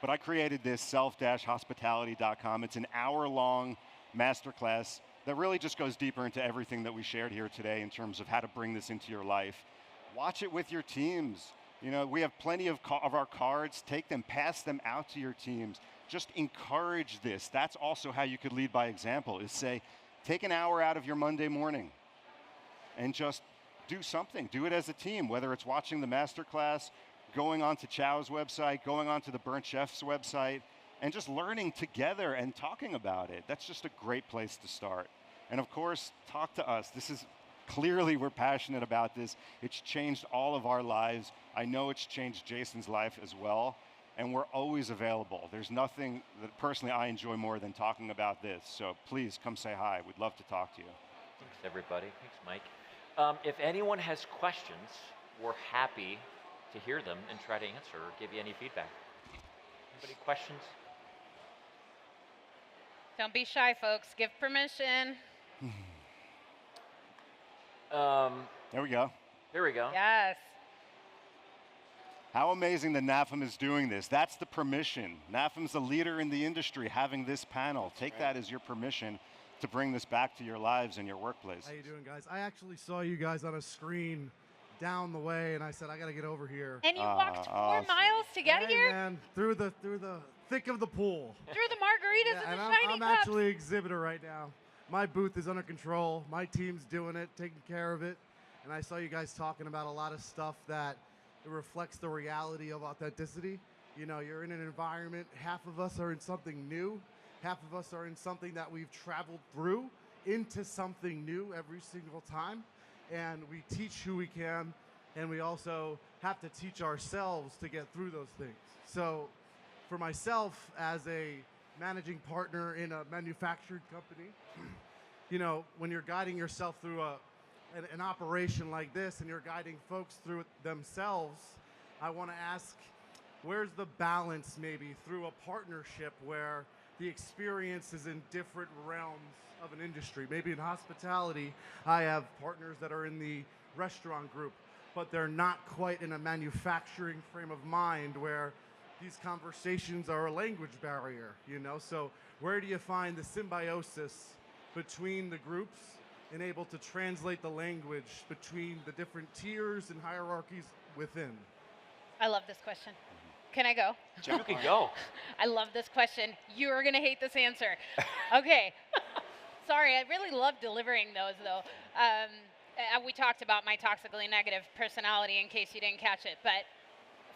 But I created this self-hospitality.com. It's an hour-long masterclass that really just goes deeper into everything that we shared here today in terms of how to bring this into your life. Watch it with your teams. We have plenty of our cards. Take them, pass them out to your teams. Just encourage this. That's also how you could lead by example, is say, take an hour out of your Monday morning and just do something. Do it as a team, whether it's watching the masterclass, going onto CHOW's website, going onto the Burnt Chef's website, and just learning together and talking about it. That's just a great place to start. And of course, talk to us. This is clearly, we're passionate about this. It's changed all of our lives. I know it's changed Jason's life as well. And we're always available. There's nothing that personally I enjoy more than talking about this. So please come say hi. We'd love to talk to you. Thanks, everybody. Thanks, Mike. If anyone has questions, we're happy to hear them and try to answer or give you any feedback. Anybody questions? Don't be shy, folks. Give permission. There we go. There we go. Yes. How amazing that NAFEM is doing this. That's the permission. NAFEM's the leader in the industry having this panel. Take that as your permission to bring this back to your lives and your workplace. How you doing, guys? I actually saw you guys on a screen down the way, and I said, I got to get over here. And you walked 4 miles to get Hey, here? man, through the thick of the pool. Through the margaritas and and the I'm, shiny I'm cups. actually an exhibitor right now. My booth is under control. My team's doing it, taking care of it. And I saw you guys talking about a lot of stuff that it reflects the reality of authenticity. You know, you're in an environment, half of us are in something new, half of us are in something that we've traveled through into something new every single time. And we teach who we can, and we also have to teach ourselves to get through those things. So for myself as a managing partner in a manufactured company, you know, when you're guiding yourself through an operation like this and you're guiding folks through it themselves, I want to ask, where's the balance maybe through a partnership where the experience is in different realms of an industry? Maybe in hospitality, I have partners that are in the restaurant group, but they're not quite in a manufacturing frame of mind where these conversations are a language barrier, you know? So where do you find the symbiosis between the groups and able to translate the language between the different tiers and hierarchies within? I love this question. Can I go? You can go. I love this question. You're going to hate this answer. Okay. Sorry, I really love delivering those, though. We talked about my toxically negative personality in case you didn't catch it, but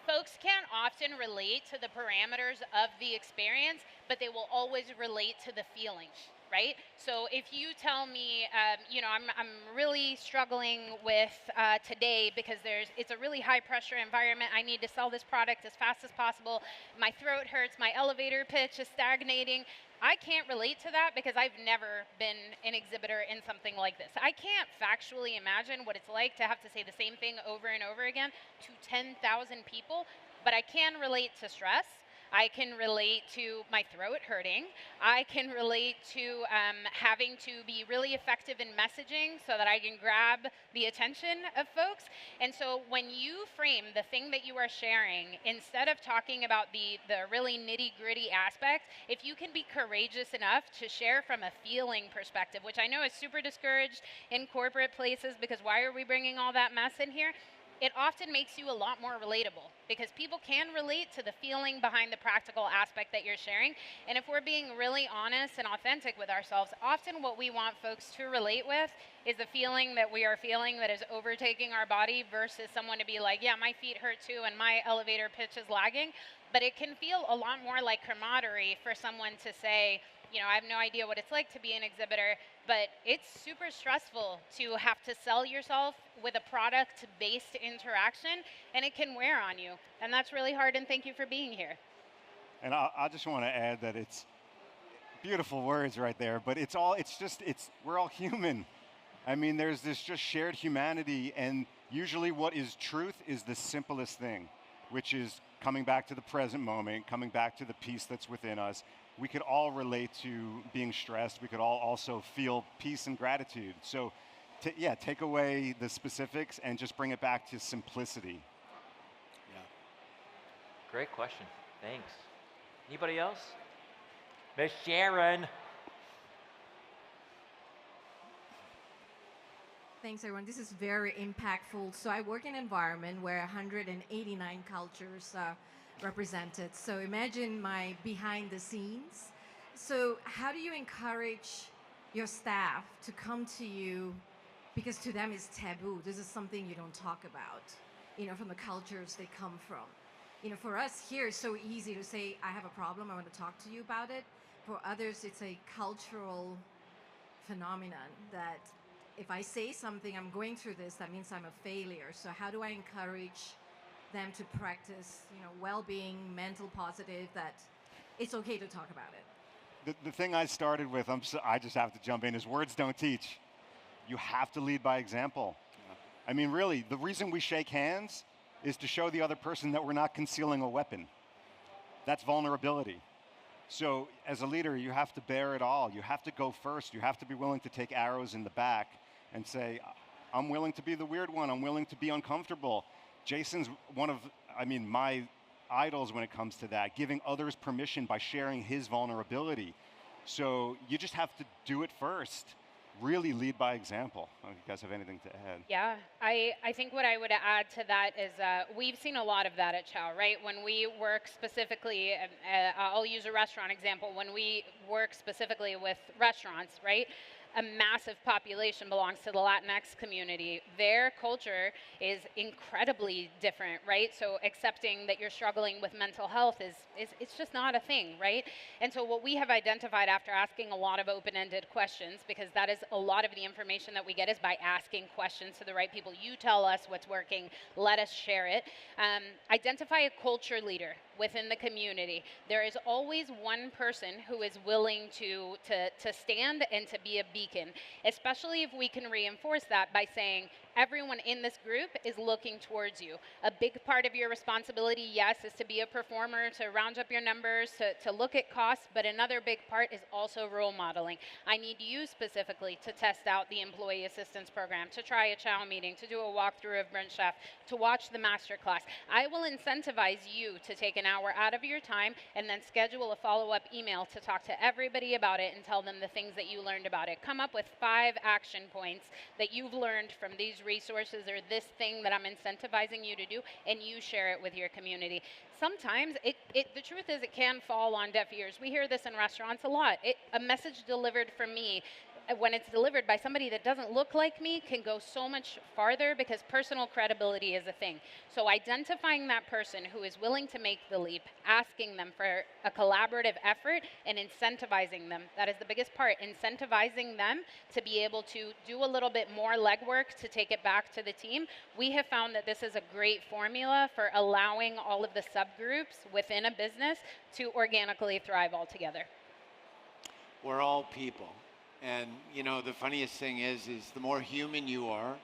folks can't often relate to the parameters of the experience, but they will always relate to the feeling, right? So if you tell me, you know, I'm really struggling with today because it's a really high pressure environment. I need to sell this product as fast as possible. My throat hurts. My elevator pitch is stagnating. I can't relate to that because I've never been an exhibitor in something like this. I can't factually imagine what it's like to have to say the same thing over and over again to 10,000 people, but I can relate to stress. I can relate to my throat hurting. I can relate to having to be really effective in messaging so that I can grab the attention of folks. And so when you frame the thing that you are sharing, instead of talking about the really nitty-gritty aspects, if you can be courageous enough to share from a feeling perspective, which I know is super discouraged in corporate places because why are we bringing all that mess in here? It often makes you a lot more relatable because people can relate to the feeling behind the practical aspect that you're sharing. And if we're being really honest and authentic with ourselves, often what we want folks to relate with is the feeling that we are feeling that is overtaking our body versus someone to be like, yeah, my feet hurt too and my elevator pitch is lagging. But it can feel a lot more like camaraderie for someone to say, you know, I have no idea what it's like to be an exhibitor, but it's super stressful to have to sell yourself with a product-based interaction, and it can wear on you. And that's really hard, and thank you for being here. And I just want to add that it's beautiful words right there, but we're all human. I mean, there's this just shared humanity, and usually what is truth is the simplest thing, which is coming back to the present moment, coming back to the peace that's within us. We could all relate to being stressed. We could all also feel peace and gratitude. So, take away the specifics and just bring it back to simplicity. Yeah. Great question. Thanks. Anybody else? Miss Sharon. Thanks, everyone. This is very impactful. So I work in an environment where 189 cultures are represented. So imagine my behind the scenes. So how do you encourage your staff to come to you, because to them it's taboo. This is something you don't talk about, you know, from the cultures they come from. You know, for us here, it's so easy to say, I have a problem, I want to talk to you about it. For others, it's a cultural phenomenon that if I say something, I'm going through this, that means I'm a failure. So how do I encourage them to practice, well-being, mental positive, that it's okay to talk about it? The thing I started with, I just have to jump in, is words don't teach. You have to lead by example. I mean, really, the reason we shake hands is to show the other person that we're not concealing a weapon. That's vulnerability. So as a leader, you have to bear it all. You have to go first. You have to be willing to take arrows in the back and say, I'm willing to be the weird one. I'm willing to be uncomfortable. Jason's one of, my idols when it comes to that, giving others permission by sharing his vulnerability. So you just have to do it first. Really lead by example. I don't know if you guys have anything to add. Yeah, I think what I would add to that is we've seen a lot of that at CHOW, right? When we work specifically, I'll use a restaurant example, when we work specifically with restaurants, right? A massive population belongs to the Latinx community. Their culture is incredibly different, right? So accepting that you're struggling with mental health is it's just not a thing, right? And so what we have identified after asking a lot of open-ended questions, because that is a lot of the information that we get is by asking questions to the right people. You tell us what's working, let us share it. Identify a culture leader within the community. There is always one person who is willing to stand and to be a beacon, especially if we can reinforce that by saying, everyone in this group is looking towards you. A big part of your responsibility, yes, is to be a performer, to round up your numbers, to look at costs, but another big part is also role modeling. I need you specifically to test out the employee assistance program, to try a CHOW meeting, to do a walkthrough of Brent Chef, to watch the master class. I will incentivize you to take an hour out of your time and then schedule a follow-up email to talk to everybody about it and tell them the things that you learned about it. Come up with 5 action points that you've learned from these resources or this thing that I'm incentivizing you to do, and you share it with your community. Sometimes, the truth is it can fall on deaf ears. We hear this in restaurants a lot. A message delivered from me, when it's delivered by somebody that doesn't look like me, can go so much farther because personal credibility is a thing. So identifying that person who is willing to make the leap, asking them for a collaborative effort, and incentivizing them. That is the biggest part, incentivizing them to be able to do a little bit more legwork to take it back to the team. We have found that this is a great formula for allowing all of the subgroups within a business to organically thrive all together. We're all people. And, the funniest thing is the more human you are,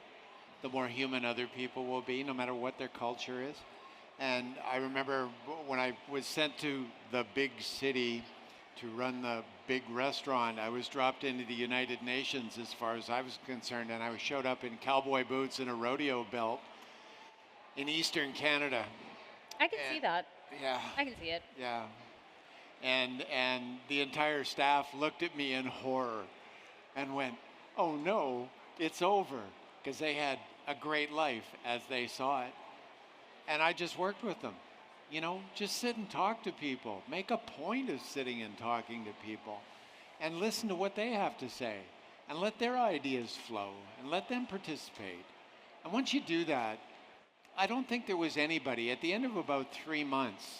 the more human other people will be, no matter what their culture is. And I remember when I was sent to the big city to run the big restaurant, I was dropped into the United Nations as far as I was concerned, and I showed up in cowboy boots and a rodeo belt in Eastern Canada. I can see that. Yeah. I can see it. Yeah. And the entire staff looked at me in horror and went, oh no, it's over, because they had a great life as they saw it. And I just worked with them. Just sit and talk to people. Make a point of sitting and talking to people and listen to what they have to say and let their ideas flow and let them participate. And once you do that, I don't think there was anybody, at the end of about 3 months,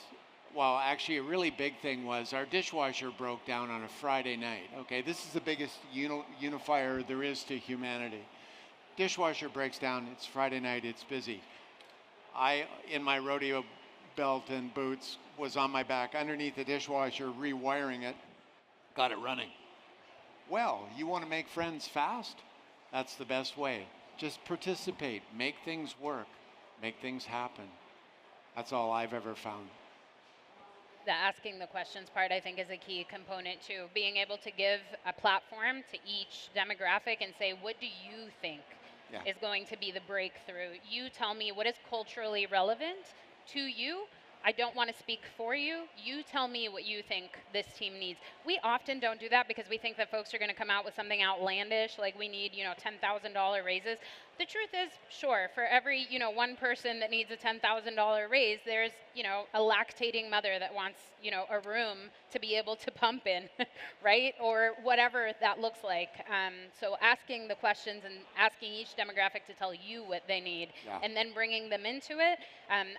well, actually, a really big thing was our dishwasher broke down on a Friday night. Okay, this is the biggest unifier there is to humanity. Dishwasher breaks down, it's Friday night, it's busy. I, in my rodeo belt and boots, was on my back underneath the dishwasher, rewiring it, got it running. Well, you want to make friends fast? That's the best way. Just participate, make things work, make things happen. That's all I've ever found. The asking the questions part, I think, is a key component too. Being able to give a platform to each demographic and say, what do you think is going to be the breakthrough? You tell me what is culturally relevant to you. I don't want to speak for you. You tell me what you think this team needs. We often don't do that because we think that folks are going to come out with something outlandish, like we need, $10,000 raises. The truth is, sure, for every, one person that needs a $10,000 raise, there's, a lactating mother that wants, a room to be able to pump in, right? Or whatever that looks like. So asking the questions and asking each demographic to tell you what they need, and then bringing them into it.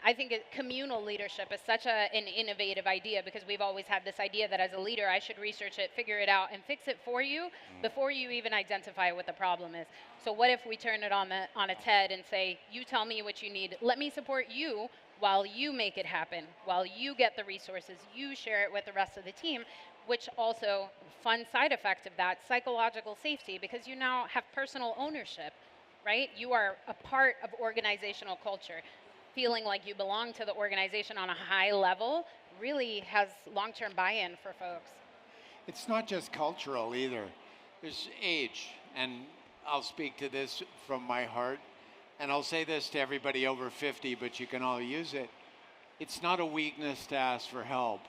I think communal leadership is such an innovative idea, because we've always had this idea that as a leader, I should research it, figure it out, and fix it for you before you even identify what the problem is. So what if we turn it on its head and say, you tell me what you need, let me support you while you make it happen, while you get the resources, you share it with the rest of the team, which also, fun side effect of that, psychological safety, because you now have personal ownership, right? You are a part of organizational culture. Feeling like you belong to the organization on a high level really has long-term buy-in for folks. It's not just cultural either. There's age, and I'll speak to this from my heart, and I'll say this to everybody over 50, but you can all use it. It's not a weakness to ask for help,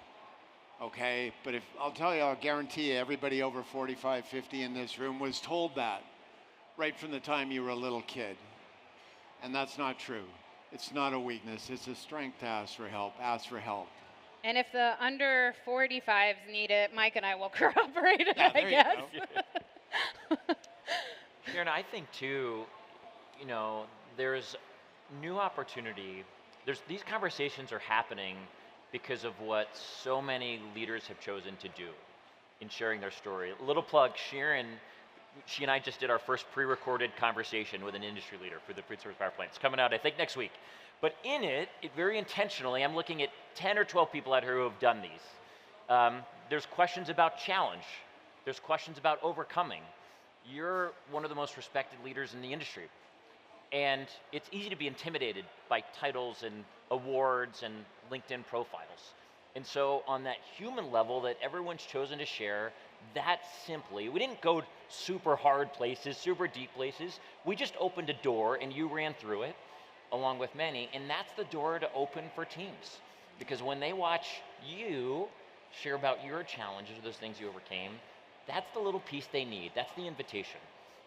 okay? But I'll guarantee you, everybody over 45, 50 in this room was told that right from the time you were a little kid. And that's not true. It's not a weakness, it's a strength to ask for help. Ask for help. And if the under 45s need it, Mike and I will corroborate it, Yeah, I there guess. you go. Sharon, I think too, there's new opportunity. These conversations are happening because of what so many leaders have chosen to do in sharing their story. A little plug, Sharon, she and I just did our first pre-recorded conversation with an industry leader for the Foodservice Powerplant. It's coming out, I think, next week. But in it very intentionally, I'm looking at 10 or 12 people out here who have done these. There's questions about challenge. There's questions about overcoming. You're one of the most respected leaders in the industry. And it's easy to be intimidated by titles and awards and LinkedIn profiles. And so on that human level that everyone's chosen to share, that simply, we didn't go super hard places, super deep places. We just opened a door and you ran through it along with many. And that's the door to open for teams. Because when they watch you share about your challenges or those things you overcame, that's the little piece they need. That's the invitation.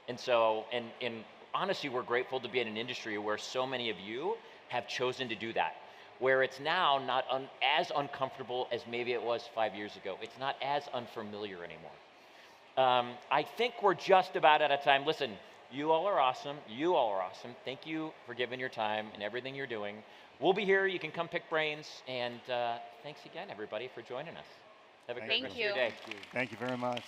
And so, and honestly, we're grateful to be in an industry where so many of you have chosen to do that, where it's now not as uncomfortable as maybe it was 5 years ago. It's not as unfamiliar anymore. I think we're just about out of time. Listen, you all are awesome. You all are awesome. Thank you for giving your time and everything you're doing. We'll be here. You can come pick brains. And thanks again, everybody, for joining us. Have a great rest of your day. Thank you very much.